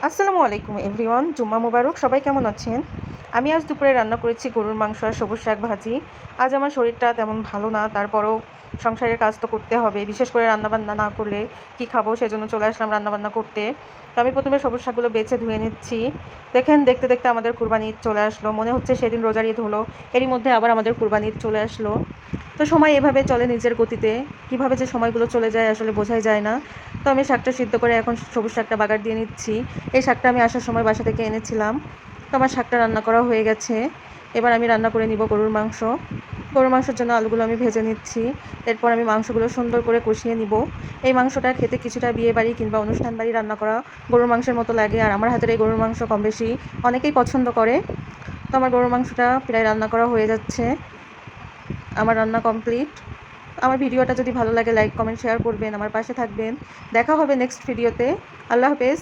আসসালামু আলাইকুম এভরিওয়ান, জুম্মা মুবারক। সবাই কেমন আছেন? আমি আজ দুপুরে রান্না করেছি গরুর মাংস আর সবুজ শাক ভাজি। আজ আমার শরীরটা তেমন ভালো না, তারপরও সংসারের কাজ তো করতে হবে। বিশেষ করে রান্নাবান্না না করলে কি খাবো, সেজন্য চলে আসলাম রান্নাবান্না করতে। তো আমি প্রথমে সবুজ শাকগুলো বেছে ধুয়ে নিচ্ছি। দেখেন, দেখতে দেখতে আমাদের কুরবানি ঈদ চলে আসলো। মনে হচ্ছে সেদিন রোজার ঈদ হলো, এরই মধ্যে আবার আমাদের কুরবানি ঈদ চলে আসলো। তো সময় এভাবে চলে নিজের গতিতে, কীভাবে যে সময়গুলো চলে যায় আসলে বোঝাই যায় না। তো আমি শাকটা সিদ্ধ করে এখন সবুজ শাকটা বাগার দিয়ে নিচ্ছি। এই শাকটা আমি আসার সময় বাসা থেকে এনেছিলাম। তো আমার শাকটা রান্না করা হয়ে গেছে। এবার আমি রান্না করে নিব গরুর মাংস। গরুর মাংসের জন্য আলুগুলো আমি ভেজে নিচ্ছি। এরপর আমি মাংসগুলো সুন্দর করে কষিয়ে নিব। এই মাংসটা খেতে কিছুটা বিয়ে বাড়ি কিংবা অনুষ্ঠান বাড়ি রান্না করা গরুর মাংসের মতো লাগে, আর আমার হাতের এই গরুর মাংস কম বেশি অনেকেই পছন্দ করে। তো আমার গরুর মাংসটা প্রায় রান্না করা হয়ে যাচ্ছে। আমার রান্না কমপ্লিট। আমার ভিডিওটা যদি ভালো লাগে লাইক কমেন্ট শেয়ার করবেন, আমার পাশে থাকবেন। দেখা হবে নেক্সট ভিডিওতে। আল্লাহ হাফেজ।